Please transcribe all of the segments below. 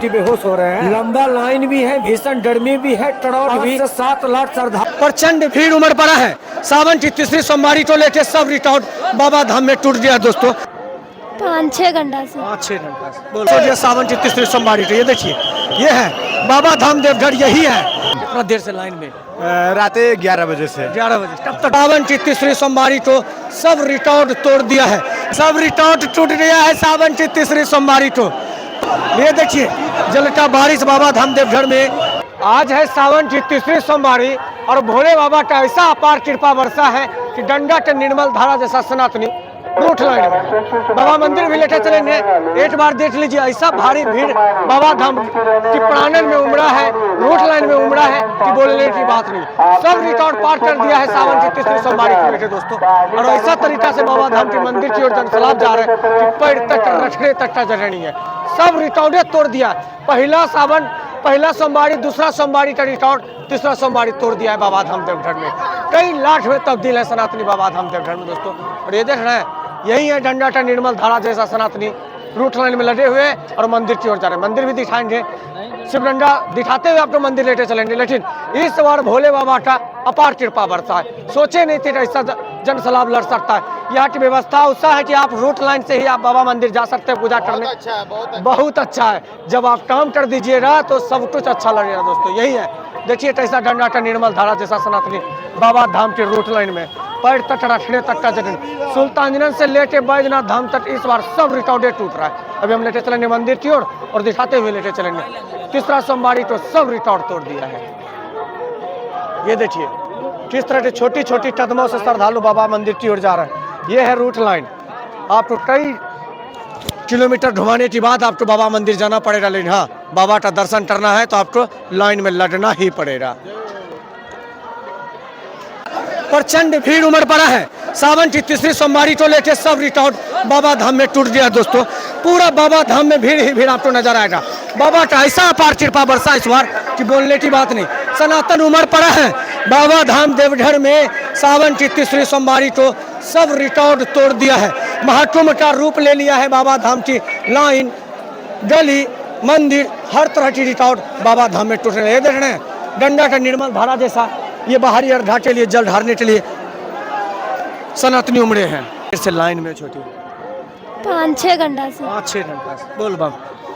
बेहोश हो रहे हैं। लंबा लाइन भी है, भीषण गर्मी भी है, टड़ौट भी। 7 लाख श्रद्धालु प्रचंड भीड़ उमड़ पड़ा है। सावन की तीसरी सोमवारी को लेकर सब रिकॉर्ड बाबा धाम में टूट गया दोस्तों। 5-6 घंटा से 5-6 घंटा से बोलो सावन की तीसरी सोमवारी को। ये देखिए, ये है बाबा धाम देवघर, यही है। कितना देर से लाइन में? रात 11 बजे से 11 बजे। कब तक? सावन की तीसरी सोमवारी को सब रिकॉर्ड तोड़ दिया है, सब रिकॉर्ड टूट गया है सावन की तीसरी सोमवारी को। ये देखिए जल का बारिश बाबा धाम देवघर में। आज है सावन की तीसरी सोमवारी और भोले बाबा का ऐसा अपार कृपा वर्षा है कि गंगा के निर्मल धारा जैसा सनातनी रूठ लाइन में बाबा मंदिर भी लेके चलेंगे। एक बार देख लीजिए, ऐसा भारी भीड़ बाबा धाम की प्रांगण में उमड़ा है, रूठ लाइन में उमड़ा है कि बोलने की बात नहीं। सब रिकॉर्ड पार कर दिया है सावन की तीसरी सोमवारी को लेकर दोस्तों। और ऐसा तरीका से बाबा धाम के मंदिर की ओर जनसैलाब जा रहे हैं कि पैर तक रखने तक का जगह नहीं है। सब रिकॉर्डे तोड़ दिया। पहला सावन, पहला सोमवारी, दूसरा सोमवारी का रिकॉर्ड तीसरा सोमवारी तोड़ दिया है बाबा धाम देवघर में। कई लाख में तब्दील है सनातनी बाबा धाम देवघर में दोस्तों। और ये देख रहे हैं, यही है गंगा का निर्मल धारा जैसा सनातनी रूट लाइन में लगे हुए और मंदिर की ओर जा रहे हैं। मंदिर भी दिखाएंगे, शिवगंगा दिखाते हुए आपको मंदिर लेते चलेंगे। लेकिन इस बार भोले बाबा का अपार कृपा बरसा है। सोचे नहीं थे कि ऐसा जनसैलाब लड़ सकता है। यहाँ की व्यवस्था उत्साह है कि आप रूट लाइन से ही आप बाबा मंदिर जा सकते हैं पूजा करने। बहुत अच्छा है। जब आप काम कर दीजिएगा तो सब कुछ अच्छा लगेगा दोस्तों। यही है, देखिए कैसा गंगा का निर्मल धारा जैसा सनातनी बाबा धाम के रूट लाइन में पैर तक रखने तक का जगह। सुल्तानगंज से लेके बैजनाथ धाम तक इस बार सब रिकॉर्डे टूट रहा है। अभी हम लेटे चलेंगे मंदिर की ओर और दिखाते हुए लेटे चलेंगे। तीसरा सोमवारी तो सब रिकॉर्ड तोड़ दिया है। ये देखिए किस तरह के छोटी छोटी कदमों से श्रद्धालु बाबा मंदिर की ओर जा रहे हैं। ये है रूट लाइन। आपको कई किलोमीटर घुमाने के बाद आपको बाबा मंदिर जाना पड़ेगा, लेकिन हाँ, बाबा का दर्शन करना है तो आपको लाइन में लगना ही पड़ेगा। प्रचंड भीड़ उमड़ पड़ा है। सावन की तीसरी सोमवारी को लेकर सब रिकॉर्ड बाबा धाम में टूट गया दोस्तों। पूरा बाबा धाम में भीड़ ही भीड़ आपको नजर आएगा। बाबा का ऐसा अपार कृपा बरसा इस बार कि बोलने की बात नहीं। सनातन उमड़ पड़ा है बाबा धाम देवघर में। सावन की तीसरी सोमवारी को सब रिकॉर्ड तोड़ दिया है। महाकुंभ का रूप ले लिया है बाबा धाम की लाइन, गली, मंदिर, हर तरह की रिकॉर्ड बाबा धाम में टूट रहे हैं। देख रहे हैं गंगा का निर्मल धारा जैसा ये बाहरी अर्घा के लिए जल ढारने के लिए सनातनी उमड़े हैं। से लाइन में छोटी 5-6 घंटा से 5-6 घंटा से। बोल बम।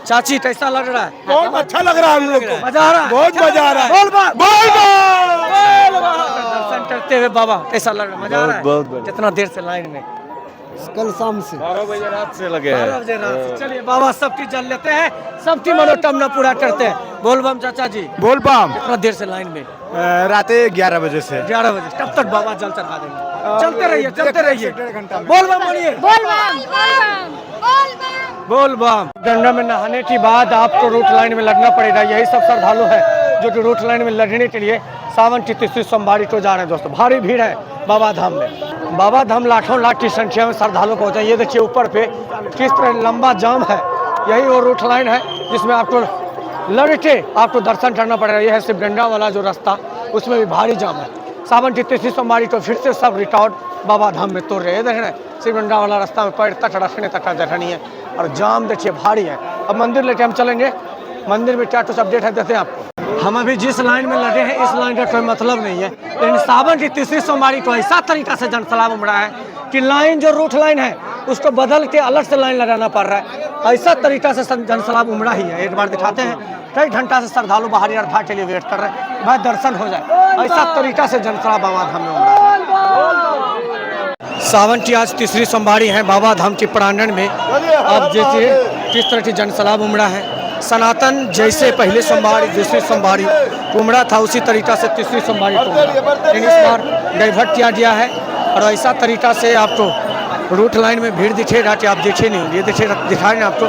चाची कैसा लग रहा है? बहुत अच्छा लग रहा है हम लोग को। मजा आ रहा है? बहुत मजा आ रहा है। बोल बम, बोल बम। दर्शन करते हुए बाबा कैसा लग रहा है? मजा आ रहा है? बहुत बढ़िया। कितना देर से लाइन में? कल शाम से 12 बजे रात से लगे 12 बजे रात से। चलिए बाबा सबकी जल लेते हैं, सबकी मनोकामना पूरा करते हैं। बोल बम चाचा जी। बोल बम। कितना देर से लाइन में? रात 11 बजे से 11 बजे। कब तक बाबा जल चढ़ा देंगे? चलते रहिए, चलते रहिए। 1.5 घंटा में। बोल बम बोलिए। बोल बम बोल बम। बोल बम। गंगा में नहाने के बाद आपको रूट लाइन में लगना पड़ेगा। यही सब श्रद्धालु है जो कि रूट लाइन में लगने के लिए सावन की तीसरी सोमवारी को जा रहे हैं दोस्तों। भारी भीड़ है बाबा धाम में। बाबा धाम लाखों लाख की संख्या में श्रद्धालु पहुंचे। ये देखिए ऊपर पे किस तरह लंबा जाम है। यही वो रूट लाइन है जिसमें आपको लड़के आपको दर्शन करना पड़ेगा। यह है शिवगंगा वाला जो रास्ता, उसमें भी भारी जाम है। सावन की तीसरी सोमवारी को फिर से सब रिकॉर्ड बाबा धाम में तोड़ रहे हैं। देख रहे हैं शिवगंगा वाला रास्ता में पैर तक रखने तक का जगह नहीं है और जाम देखिए भारी है। अब मंदिर लेके हम चलेंगे। मंदिर में क्या कुछ अपडेट है देते हैं आपको। हम अभी जिस लाइन में लगे हैं इस लाइन का कोई मतलब नहीं है, लेकिन सावन की तीसरी सोमवारी को ऐसा तरीका से जनसैलाब उमड़ा है कि लाइन जो रूट लाइन है उसको बदल के अलग से लाइन लगाना पड़ रहा है। ऐसा तरीका से जनसैलाब उमड़ा ही है। एक बार दिखाते हैं। कई घंटा से श्रद्धालु बाहरी अर्घा के लिए वेट कर रहे हैं, भाई दर्शन हो जाए। ऐसा तरीका से जनसैलाब बाबा धाम में उमड़ा है। सावन की आज तीसरी सोमवारी है बाबा धाम के प्रांगण में। अब देखिए किस तरह की जनसैलाब उमड़ा है। सनातन जैसे पहले सोमवारी दूसरी सोमवारी उमड़ा था उसी तरीका से तीसरी सोमवारी को उमड़ा, लेकिन इस बार डाइवर्ट किया गया है और ऐसा तरीका से आपको रूट लाइन में भीड़ दिखेगा कि आप देखे नहीं। ये देखिए दिखाएंगे आपको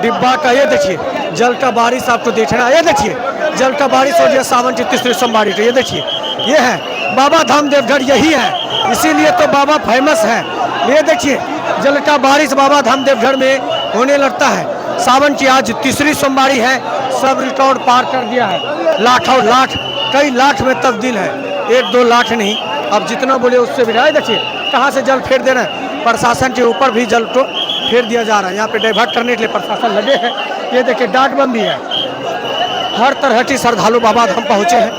डिब्बा का। ये देखिए जल का बारिश आपको देखना। ये देखिए जल का बारिश हो गया सावन की तीसरी सोमवारी को। ये देखिए ये है बाबा धाम देवघर, यही है, इसीलिए तो बाबा फेमस है। ये देखिए जल का बारिश बाबा धाम देवघर में होने लगता है। सावन की आज तीसरी सोमवारी है। सब रिकॉर्ड पार कर दिया है। लाखों लाख, कई लाख में तब्दील है, 1-2 लाख नहीं। अब जितना बोले उससे भी। देखिए कहाँ से जल फेर दे रहे हैं। प्रशासन के ऊपर भी जल को फेर दिया जा रहा है। यहाँ पे डाइवर्ट करने के लिए प्रशासन लगे हैं। ये देखिए डाट बम भी है। हर तरह की श्रद्धालु बाबा धाम पहुँचे हैं।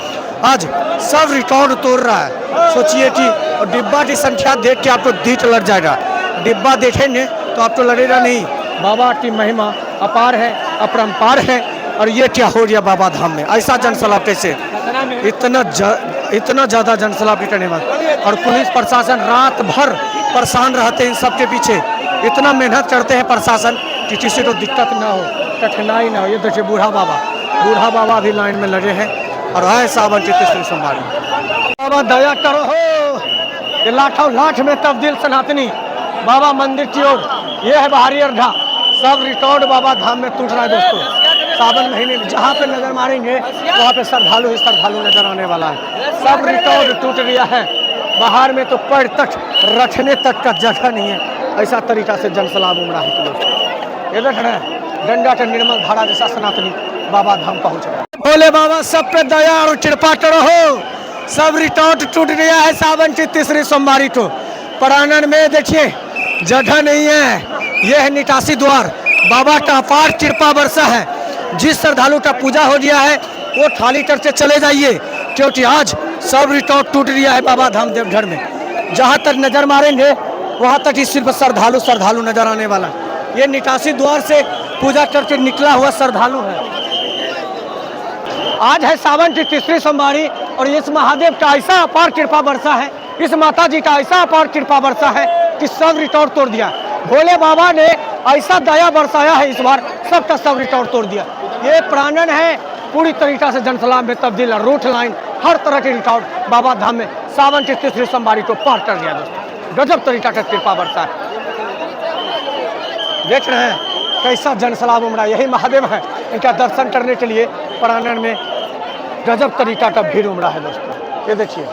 आज सब रिकॉर्ड तोड़ रहा है। सोचिए कि और डिब्बा की संख्या देख के आपको दीट लग जाएगा। डिब्बा देखेंगे तो आपको लगेगा नहीं, बाबा की महिमा अपार है, अपरंपार है। और ये क्या हो गया बाबा धाम में, ऐसा जनसैलाब कैसे, इतना ज़्यादा जनसैलाब की करने वाला। और पुलिस प्रशासन रात भर परेशान रहते हैं इन सब के पीछे। इतना मेहनत करते हैं प्रशासन कि किसी को दिक्कत ना हो, कठिनाई ना हो। ये देखिए बूढ़ा बाबा भी लाइन में लगे हैं। और आए सावन की तीसरी सोमवारी। बाबा दया करो हो, ये लाठों लाठ में तब्दील सनातनी बाबा मंदिर की ओर। ये है बाहरी अर्घा, सब रिकॉर्ड बाबा धाम में टूट रहा है दोस्तों। सावन महीने में जहाँ पे नजर मारेंगे वहाँ पे श्रद्धालु ही श्रद्धालु नजर आने वाला है। सब रिकॉर्ड टूट गया है। बाहर में तो पैर तक रखने तक का जगह नहीं है, ऐसा तरीका से जनसैलाब उमड़ा है दोस्तों। ये देख रहे हैं गंगा के निर्मल धारा जैसा सनातनी बाबा धाम पहुँच रहा है। भोले बाबा सब पे दया और कृपा करो हो। सब रिकॉर्ड टूट गया है सावन की तीसरी सोमवारी को। प्रांगण में देखिए जगह नहीं है। यह है निकासी द्वार, बाबा का अपार कृपा बरसा है। जिस श्रद्धालु का पूजा हो गया है वो थाली करके चले जाइए, क्योंकि आज सब रिकॉर्ड टूट गया है बाबा धाम देवघर में। जहाँ तक नजर मारेंगे वहाँ तक ही सिर्फ श्रद्धालु नजर आने वाला। ये निकासी द्वार से पूजा करके निकला हुआ श्रद्धालु है। आज है सावन की तीसरी सोमवारी और इस महादेव का ऐसा अपार कृपा बरसा है, इस माता जी का ऐसा अपार कृपा बरसा है कि सब रिकॉर्ड तोड़ दिया। भोले बाबा ने ऐसा दया बरसाया है, इस बार सबका सब रिकॉर्ड तोड़ दिया। ये प्रांगण है पूरी तरीका से जनसैलाब में तब्दील है। रूट लाइन हर तरह के रिकॉर्ड बाबा धाम में सावन की तीसरी सोमवारी को पार कर दिया दोस्तों। गजब तरीका का कृपा बरसा है। देख रहे हैं कैसा जनसैलाब उमड़ा। यही महादेव है, इनका दर्शन करने के लिए प्रांगण में गजब तरीका का भीड़ उमड़ा है दोस्तों। ये देखिए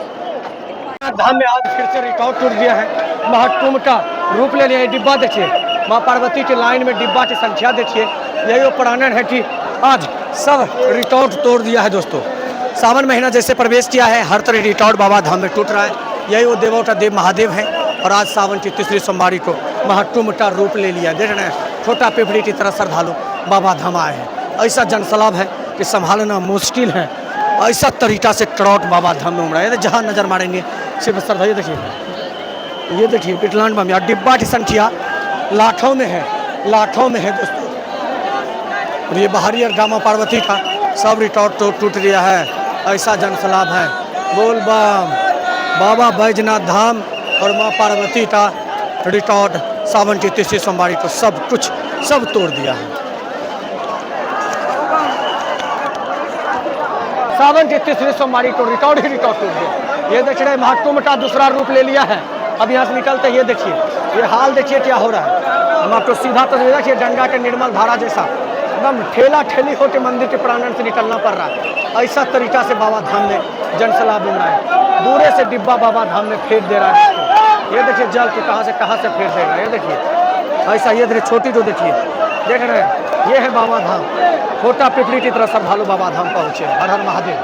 धाम में आज फिर से रिकॉर्ड टूट गया है। महाकुंभ का रूप ले लिया है। डिब्बा देखिए, माँ पार्वती की लाइन में डिब्बा की संख्या देखिए। यही वो प्रांगण है कि आज सब रिकॉर्ड तोड़ दिया है दोस्तों। सावन महीना जैसे प्रवेश किया है, हर तरह रिकॉर्ड बाबा धाम में टूट रहा है। यही वो देवों का देव महादेव है। और आज सावन की तीसरी सोमवारी को महाकुंभ का रूप ले लिया। देख रहे हैं छोटा पिपड़ी की तरह श्रद्धालु बाबा धाम आए हैं। ऐसा जनसैलाब है कि संभालना मुश्किल है। ऐसा तरीका से क्राउड बाबा धाम में उमड़ा है। जहाँ नजर मारेंगे सिर्फ श्रद्धा। ये देखिए पिटलान बम, डिब्बा की संख्या लाखों में है दोस्तों। और ये बाहरी अर्घा माँ पार्वती का सब रिकॉर्ड तो टूट गया है। ऐसा जनसैलाब है। बोल बम, बाबा बैजनाथ धाम और माँ पार्वती का रिकॉर्ड सावन की तीसरी सोमवारी को सब तोड़ दिया है। सावन की तीसरी सोमवारी को रिकॉर्ड ही रिकॉर्ड टूट गया। ये देख रहे महाकुंभ का दूसरा रूप ले लिया है। अब यहाँ से निकलते ये देखिए, ये हाल देखिए क्या हो रहा है। हम आपको सीधा तस्वीर देखिए, गंगा के निर्मल धारा जैसा एकदम ठेला ठेली होकर मंदिर के प्रांगण से निकलना पड़ रहा है। ऐसा तरीका से बाबा धाम में जनसैलाब उमड़ा है। दूरे से डिब्बा बाबा धाम में फेंक दे रहा है इसको। ये देखिए जल को कहाँ से फेंक देगा। ये देखिए ऐसा, ये देखिए छोटी जो देखिए, देख रहे हैं ये है बाबा धाम। छोटा पिपली की तरह श्रद्धालु बाबा धाम पहुँचे। हर हर महादेव।